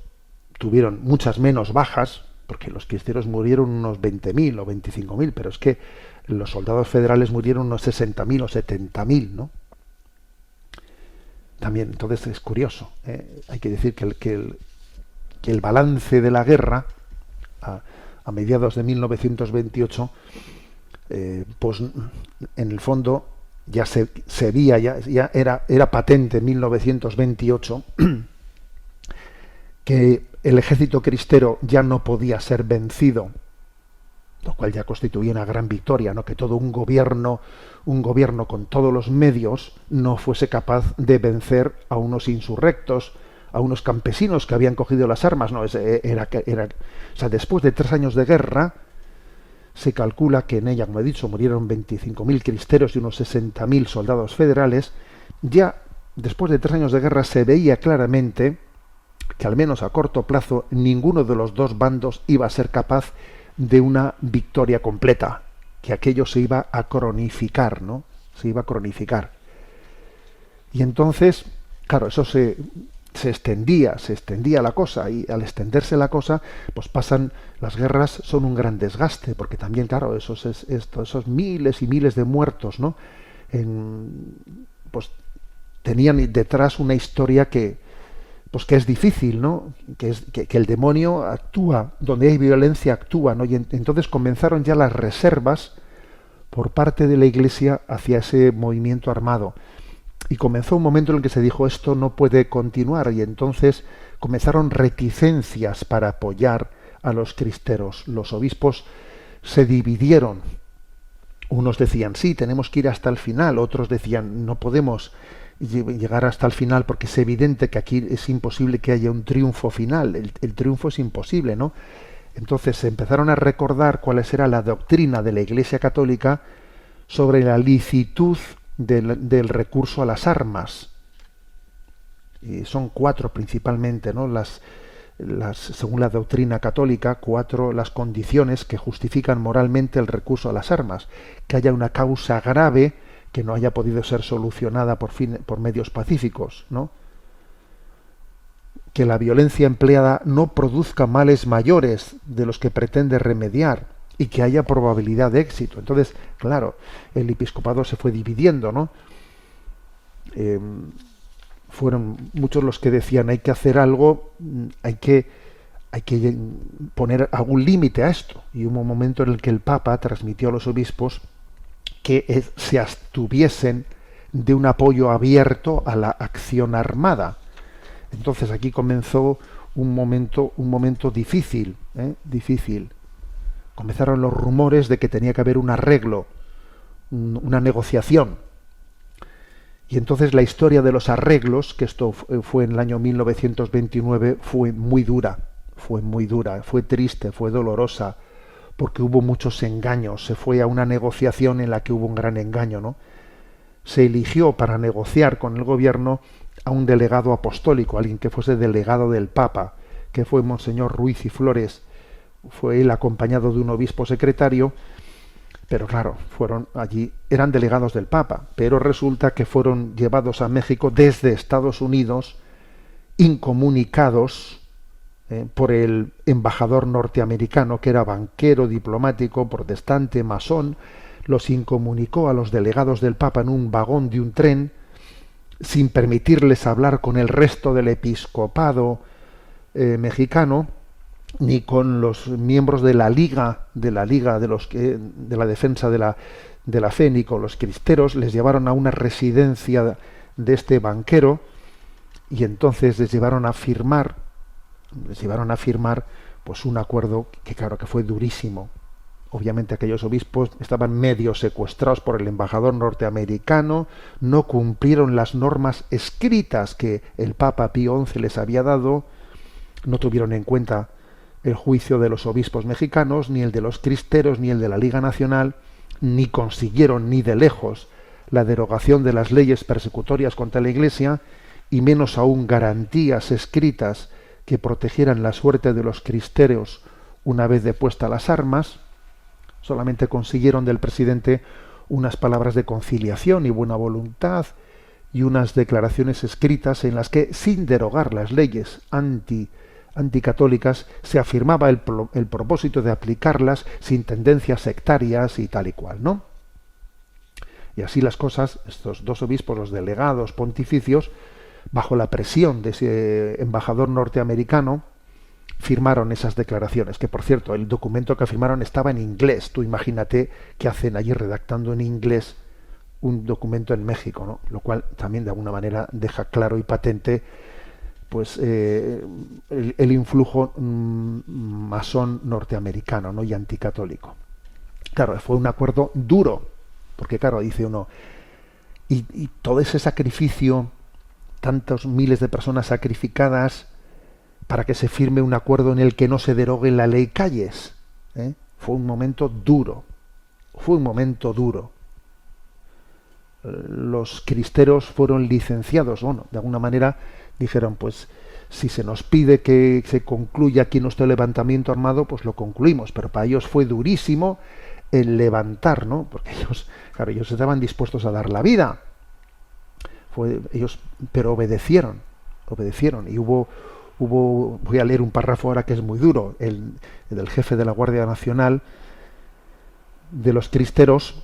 tuvieron muchas menos bajas, porque los cristeros murieron unos 20.000 o 25.000, pero es que los soldados federales murieron unos 60.000 o 70.000, ¿no? También, entonces es curioso, hay que decir que el balance de la guerra a mediados de 1928 pues en el fondo ya se veía, ya era patente en 1928 que el ejército cristero ya no podía ser vencido, lo cual ya constituía una gran victoria, ¿no? Que todo un gobierno con todos los medios no fuese capaz de vencer a unos insurrectos, a unos campesinos que habían cogido las armas. No, o sea, después de 3 años de guerra, se calcula que en ella, como he dicho, murieron 25.000 cristeros y unos 60.000 soldados federales. Ya después de 3 años de guerra se veía claramente que al menos a corto plazo ninguno de los dos bandos iba a ser capaz de una victoria completa, que aquello se iba a cronificar, ¿no? Se iba a cronificar. Y entonces, claro, eso se extendía la cosa, y al extenderse la cosa, pues las guerras son un gran desgaste, porque también, claro, esos miles y miles de muertos, ¿no? Pues tenían detrás una historia que es difícil, ¿no? Que el demonio actúa, donde hay violencia actúa, ¿no? Y entonces comenzaron ya las reservas por parte de la Iglesia hacia ese movimiento armado. Y comenzó un momento en el que se dijo esto no puede continuar, y entonces comenzaron reticencias para apoyar a los cristeros. Los obispos se dividieron. Unos decían sí, tenemos que ir hasta el final, otros decían no podemos llegar hasta el final porque es evidente que aquí es imposible que haya un triunfo final, el triunfo es imposible, ¿no? Entonces se empezaron a recordar cuál era la doctrina de la Iglesia Católica sobre la licitud del recurso a las armas. Y son 4 principalmente, ¿no? Según la doctrina católica, 4 las condiciones que justifican moralmente el recurso a las armas: que haya una causa grave que no haya podido ser solucionada por medios pacíficos, ¿no? Que la violencia empleada no produzca males mayores de los que pretende remediar, y que haya probabilidad de éxito. Entonces, claro, el episcopado se fue dividiendo, ¿no? Fueron muchos los que decían hay que hacer algo, hay que poner algún límite a esto. Y hubo un momento en el que el Papa transmitió a los obispos que se abstuviesen de un apoyo abierto a la acción armada. Entonces aquí comenzó un momento difícil, difícil. comenzaron los rumores de que tenía que haber un arreglo, una negociación. Y entonces la historia de los arreglos, que esto fue en el año 1929, fue muy dura, fue triste, fue dolorosa, porque hubo muchos engaños. Se fue a una negociación en la que hubo un gran engaño, ¿no? Se eligió para negociar con el gobierno a un delegado apostólico, alguien que fuese delegado del Papa, que fue Monseñor Ruiz y Flores. Fue él acompañado de un obispo secretario, pero claro, fueron allí, eran delegados del Papa, pero resulta que fueron llevados a México desde Estados Unidos, incomunicados por el embajador norteamericano, que era banquero, diplomático, protestante, masón. Los incomunicó a los delegados del Papa en un vagón de un tren, sin permitirles hablar con el resto del episcopado mexicano, ni con los miembros de la liga de la defensa de la fe, ni con los cristeros. Les llevaron a una residencia de este banquero y entonces les llevaron a firmar pues un acuerdo que claro que fue durísimo. Obviamente aquellos obispos estaban medio secuestrados por el embajador norteamericano, no cumplieron las normas escritas que el Papa Pío XI les había dado, no tuvieron en cuenta el juicio de los obispos mexicanos, ni el de los cristeros, ni el de la Liga Nacional, ni consiguieron ni de lejos la derogación de las leyes persecutorias contra la Iglesia, y menos aún garantías escritas que protegieran la suerte de los cristeros una vez depuestas las armas. Solamente consiguieron del presidente unas palabras de conciliación y buena voluntad y unas declaraciones escritas en las que, sin derogar las leyes anticatólicas, se afirmaba el propósito de aplicarlas sin tendencias sectarias y tal y cual, ¿no? Y así las cosas, estos dos obispos, los delegados pontificios, bajo la presión de ese embajador norteamericano, firmaron esas declaraciones, que por cierto, el documento que firmaron estaba en inglés. Tú imagínate qué hacen allí redactando en inglés un documento en México, ¿no? Lo cual también de alguna manera deja claro y patente pues el influjo masón norteamericano, ¿no? Y anticatólico. Claro, fue un acuerdo duro, porque claro, dice uno, y todo ese sacrificio, tantos miles de personas sacrificadas para que se firme un acuerdo en el que no se derogue la ley Calles, fue un momento duro, Los cristeros fueron licenciados, bueno, de alguna manera dijeron, pues si se nos pide que se concluya aquí nuestro levantamiento armado, pues lo concluimos, pero para ellos fue durísimo el levantar, ¿no? Porque ellos estaban dispuestos a dar la vida. Pero obedecieron, y hubo, voy a leer un párrafo ahora que es muy duro, el del jefe de la Guardia Nacional de los cristeros,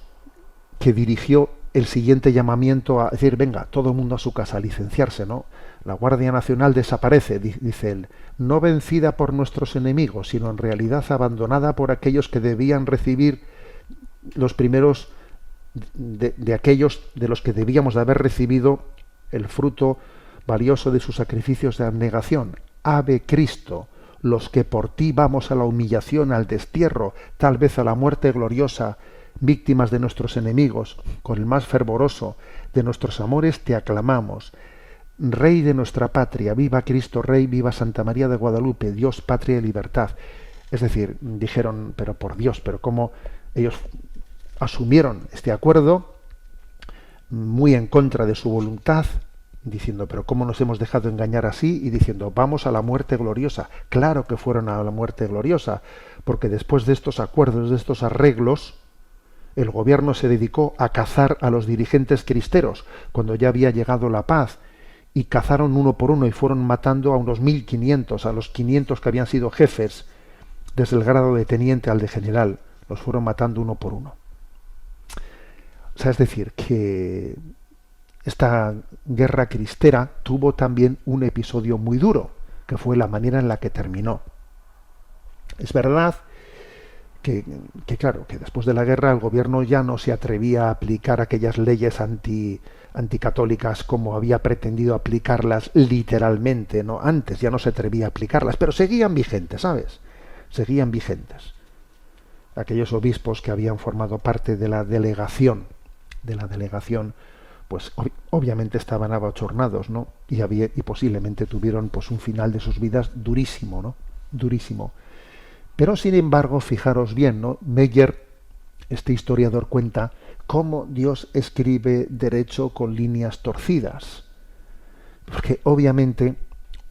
que dirigió el siguiente llamamiento a decir, venga, todo el mundo a su casa, a licenciarse, ¿no? La Guardia Nacional desaparece, dice él, no vencida por nuestros enemigos, sino en realidad abandonada por aquellos que debían recibir los primeros de aquellos de los que debíamos de haber recibido el fruto valioso de sus sacrificios de abnegación. Ave Cristo, los que por ti vamos a la humillación, al destierro, tal vez a la muerte gloriosa, víctimas de nuestros enemigos, con el más fervoroso de nuestros amores te aclamamos. Rey de nuestra patria, viva Cristo Rey, viva Santa María de Guadalupe, Dios, patria y libertad. Es decir, dijeron, pero por Dios, pero cómo ellos asumieron este acuerdo muy en contra de su voluntad, diciendo, pero cómo nos hemos dejado engañar así, y diciendo, vamos a la muerte gloriosa. Claro que fueron a la muerte gloriosa, porque después de estos acuerdos, de estos arreglos, el gobierno se dedicó a cazar a los dirigentes cristeros, cuando ya había llegado la paz, y cazaron uno por uno y fueron matando a unos 1.500, a los 500 que habían sido jefes, desde el grado de teniente al de general, los fueron matando uno por uno. O sea, es decir, que esta guerra cristera tuvo también un episodio muy duro, que fue la manera en la que terminó. Es verdad que claro, que después de la guerra el gobierno ya no se atrevía a aplicar aquellas leyes anticatólicas como había pretendido aplicarlas literalmente, ¿no? Antes ya no se atrevía a aplicarlas, pero seguían vigentes, ¿sabes? Seguían vigentes. aquellos obispos que habían formado parte de la delegación, pues obviamente estaban abochornados, ¿no? Y posiblemente tuvieron pues un final de sus vidas durísimo, ¿no? Durísimo. Pero sin embargo, fijaros bien, ¿no? Meyer, este historiador, cuenta cómo Dios escribe derecho con líneas torcidas. Porque obviamente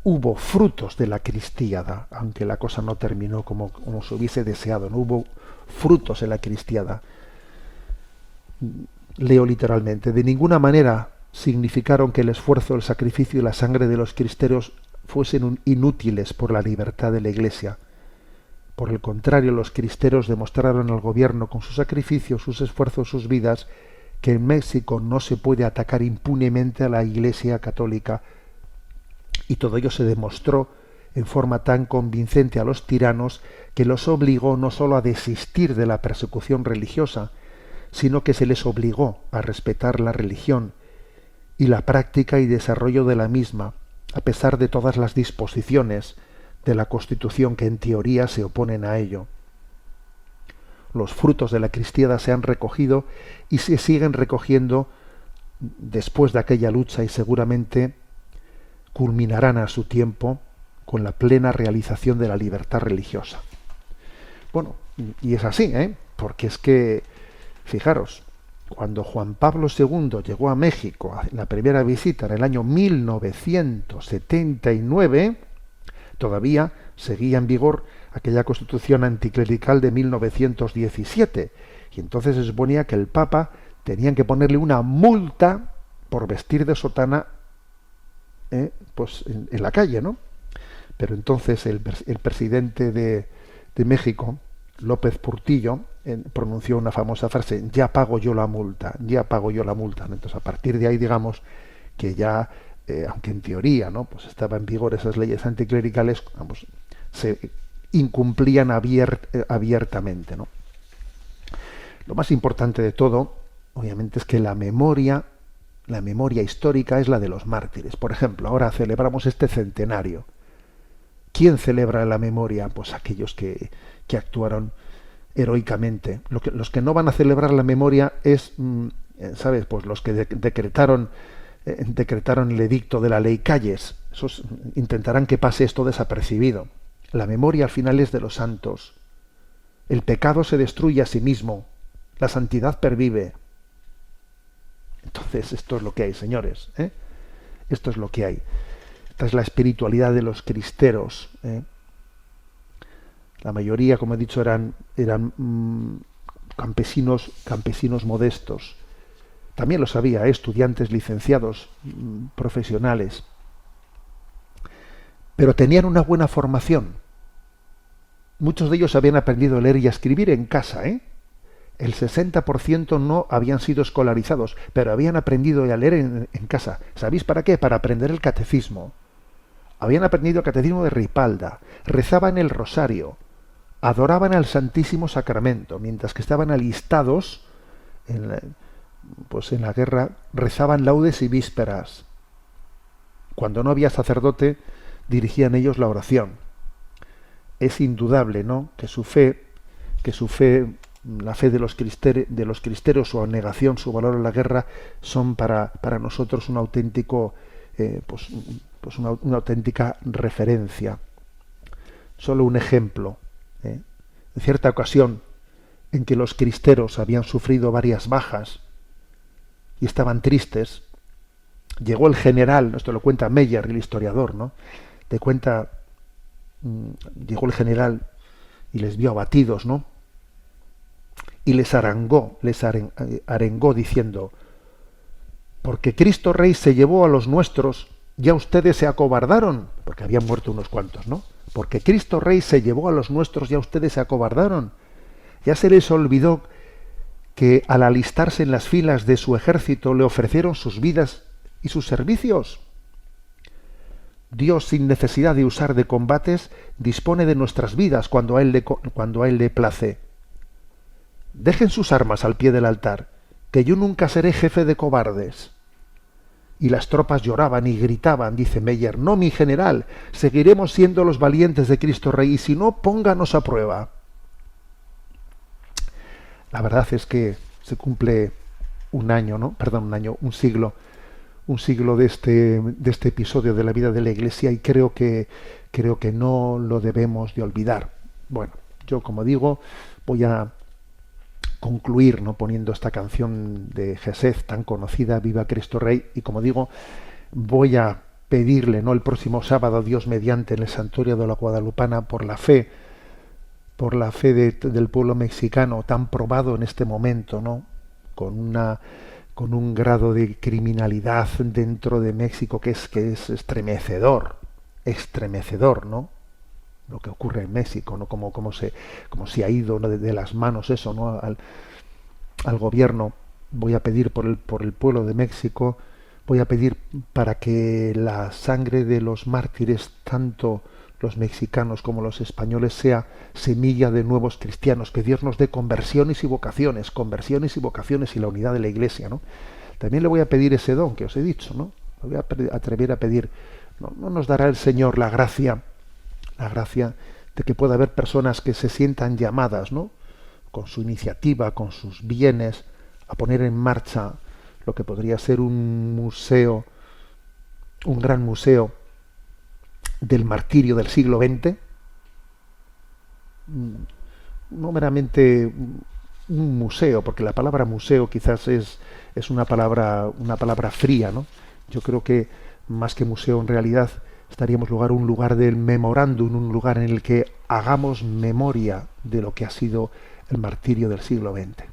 hubo frutos de la cristiada, aunque la cosa no terminó como se hubiese deseado, no hubo frutos en la cristiada. Leo literalmente: de ninguna manera significaron que el esfuerzo, el sacrificio y la sangre de los cristeros fuesen inútiles por la libertad de la Iglesia. Por el contrario, los cristeros demostraron al gobierno con sus sacrificios, sus esfuerzos, sus vidas, que en México no se puede atacar impunemente a la Iglesia católica, y todo ello se demostró en forma tan convincente a los tiranos que los obligó no sólo a desistir de la persecución religiosa, sino que se les obligó a respetar la religión y la práctica y desarrollo de la misma, a pesar de todas las disposiciones de la Constitución que en teoría se oponen a ello. Los frutos de la cristiada se han recogido y se siguen recogiendo después de aquella lucha, y seguramente culminarán a su tiempo con la plena realización de la libertad religiosa. Bueno, y es así, porque es que, fijaros, cuando Juan Pablo II llegó a México a la primera visita en el año 1979, todavía seguía en vigor aquella Constitución anticlerical de 1917, y entonces se suponía que el Papa tenían que ponerle una multa por vestir de sotana pues en la calle, ¿no? Pero entonces el presidente de México, López Portillo, pronunció una famosa frase: ya pago yo la multa, ya pago yo la multa, ¿no? Entonces, a partir de ahí, digamos que ya, aunque en teoría, ¿no?, pues estaba en vigor esas leyes anticlericales, vamos, se incumplían abiertamente, ¿no? Lo más importante de todo, obviamente, es que la memoria histórica es la de los mártires. Por ejemplo, ahora celebramos este centenario. ¿Quién celebra la memoria? Pues aquellos que actuaron heroicamente. Los que no van a celebrar la memoria es, ¿sabes?, pues los que decretaron el edicto de la ley Calles. Esos intentarán que pase esto desapercibido. La memoria al final es de los santos. El pecado se destruye a sí mismo. La santidad pervive. Entonces, esto es lo que hay, señores. Esto es lo que hay. Esta es la espiritualidad de los cristeros. La mayoría, como he dicho, eran campesinos modestos. También los había, estudiantes licenciados, profesionales. Pero tenían una buena formación. Muchos de ellos habían aprendido a leer y a escribir en casa, El 60% no habían sido escolarizados, pero habían aprendido a leer en casa. ¿Sabéis para qué? Para aprender el catecismo. Habían aprendido el catecismo de Ripalda, rezaban el rosario, adoraban al Santísimo Sacramento, mientras que estaban alistados en la guerra, rezaban laudes y vísperas. Cuando no había sacerdote, dirigían ellos la oración. Es indudable, ¿no?, que su fe, la fe de los cristeros, su abnegación, su valor en la guerra, son para nosotros un auténtico, una auténtica referencia. Solo un ejemplo. En cierta ocasión en que los cristeros habían sufrido varias bajas y estaban tristes, llegó el general, esto lo cuenta Meyer, el historiador, ¿no?, llegó el general y les vio abatidos, ¿no?, y les arengó diciendo: porque Cristo Rey se llevó a los nuestros, ya ustedes se acobardaron, porque habían muerto unos cuantos, ¿no? Porque Cristo Rey se llevó a los nuestros, ya ustedes se acobardaron. Ya se les olvidó que al alistarse en las filas de su ejército le ofrecieron sus vidas y sus servicios. Dios, sin necesidad de usar de combates, dispone de nuestras vidas cuando a Él le place. Dejen sus armas al pie del altar, que yo nunca seré jefe de cobardes. Y las tropas lloraban y gritaban, dice Meyer: no, mi general, seguiremos siendo los valientes de Cristo Rey, y si no, pónganos a prueba. La verdad es que se cumple un año, ¿no? Perdón, un año, un siglo de este episodio de la vida de la Iglesia, y creo que no lo debemos de olvidar. Bueno, yo, como digo, voy a concluir, ¿no?, poniendo esta canción de Gesed tan conocida, Viva Cristo Rey, y como digo, voy a pedirle, ¿no?, el próximo sábado, Dios mediante, en el Santuario de la Guadalupana, por la fe del pueblo mexicano tan probado en este momento, ¿no?, con un grado de criminalidad dentro de México que es estremecedor, ¿no? Lo que ocurre en México, ¿no? Como se ha ido, ¿no?, de las manos eso, ¿no?, al gobierno. Voy a pedir por el pueblo de México, voy a pedir para que la sangre de los mártires, tanto los mexicanos como los españoles, sea semilla de nuevos cristianos, que Dios nos dé conversiones y vocaciones y la unidad de la Iglesia, ¿no? También le voy a pedir ese don que os he dicho, ¿no? Me voy a atrever a pedir, ¿no nos dará el Señor la gracia de que pueda haber personas que se sientan llamadas, ¿no?, con su iniciativa, con sus bienes, a poner en marcha lo que podría ser un museo, un gran museo del martirio del siglo XX, no meramente un museo, porque la palabra museo quizás es una palabra fría, ¿no? Yo creo que más que museo, en realidad estaríamos un lugar del memorándum, un lugar en el que hagamos memoria de lo que ha sido el martirio del siglo XX.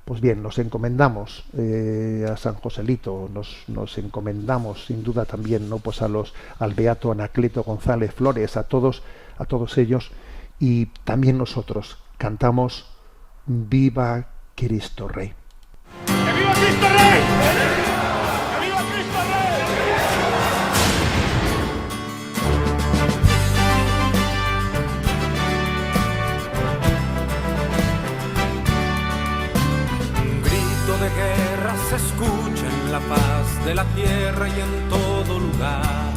Pues bien, nos encomendamos a San Joselito, nos encomendamos sin duda también, ¿no?, pues al beato Anacleto González Flores, a todos ellos, y también nosotros cantamos Viva Cristo Rey. ¡Que viva Cristo Rey! ¡Que viva Cristo Rey! Un grito de guerra se escucha en la faz de la tierra y en todo lugar.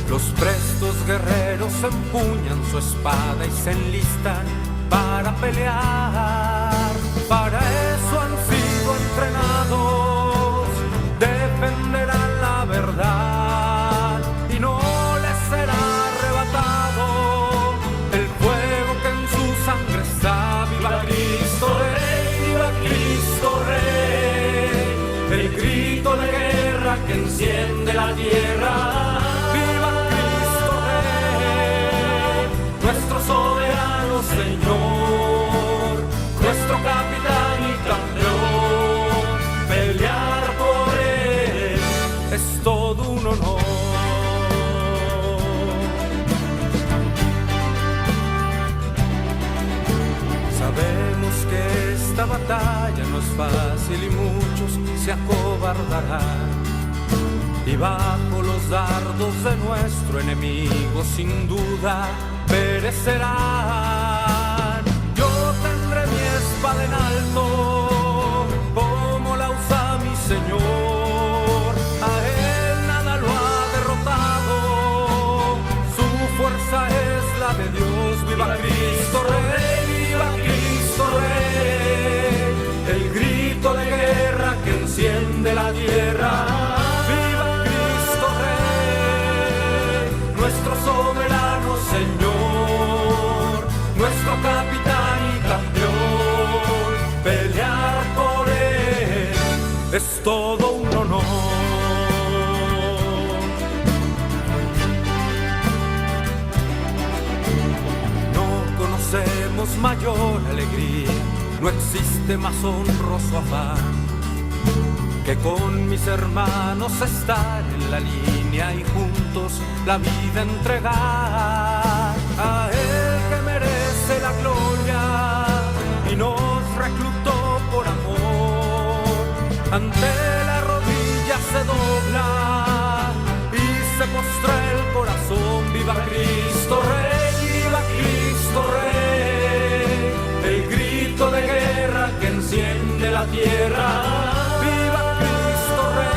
Los prestos guerreros empuñan su espada y se enlistan para pelear. Para eso han sido entrenados, defenderán la verdad y no les será arrebatado el fuego que en su sangre está. ¡Viva Cristo Rey! ¡Viva Cristo Rey! El grito de guerra que enciende la tierra. ¡Viva Cristo Rey! Nuestro soberano Señor, nuestro capitán y campeón. Pelear por él es todo un honor. Sabemos que esta batalla no es fácil y muchos se acobardarán, y bajo los dardos de nuestro enemigo sin duda perecerán. Yo tendré mi espada en alto, como la usa mi Señor. A él nada lo ha derrotado, su fuerza es la de Dios. ¡Viva Cristo Rey! ¡Viva Cristo Rey! El grito de guerra que enciende la tierra. ¡Viva Cristo Rey! Nuestro soberano Señor, nuestro capitán y campeón. Pelear por él es todo un honor. No conocemos mayor alegría, no existe más honroso afán que con mis hermanos estar en la línea y juntos la vida entregar. A él que merece la gloria y nos reclutó por amor. Ante la rodilla se dobla y se postra el corazón. ¡Viva Cristo Rey! ¡Viva Cristo Rey! El grito de guerra que enciende la tierra. ¡Viva Cristo Rey!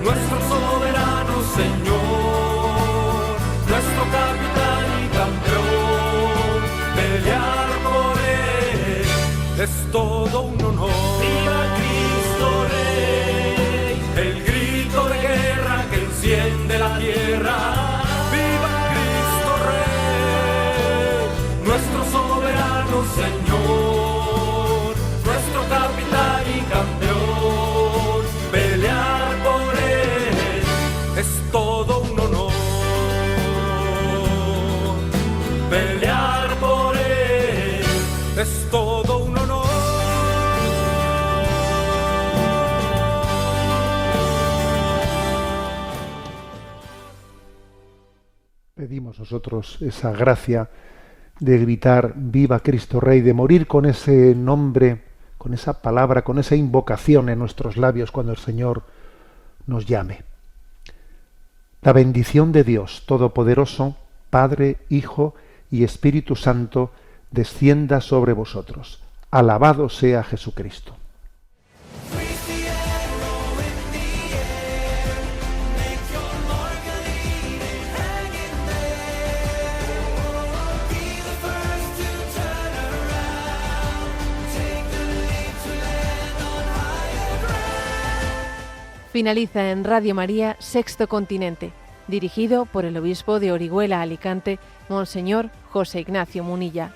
Nuestro soberano Señor, nuestro capitán y campeón. Pelear por él es todo un honor. ¡Viva Cristo Rey! El grito de guerra que enciende la tierra. ¡Viva Cristo Rey! Nuestro soberano Señor, nuestro capitán y campeón. Pelear por él es todo un honor. Pelear por él es todo un honor. Pedimos nosotros esa gracia de gritar viva Cristo Rey, de morir con ese nombre, con esa palabra, con esa invocación en nuestros labios cuando el Señor nos llame. La bendición de Dios Todopoderoso, Padre, Hijo y Espíritu Santo, descienda sobre vosotros. Alabado sea Jesucristo. Finaliza en Radio María Sexto Continente, dirigido por el obispo de Orihuela Alicante, Monseñor José Ignacio Munilla.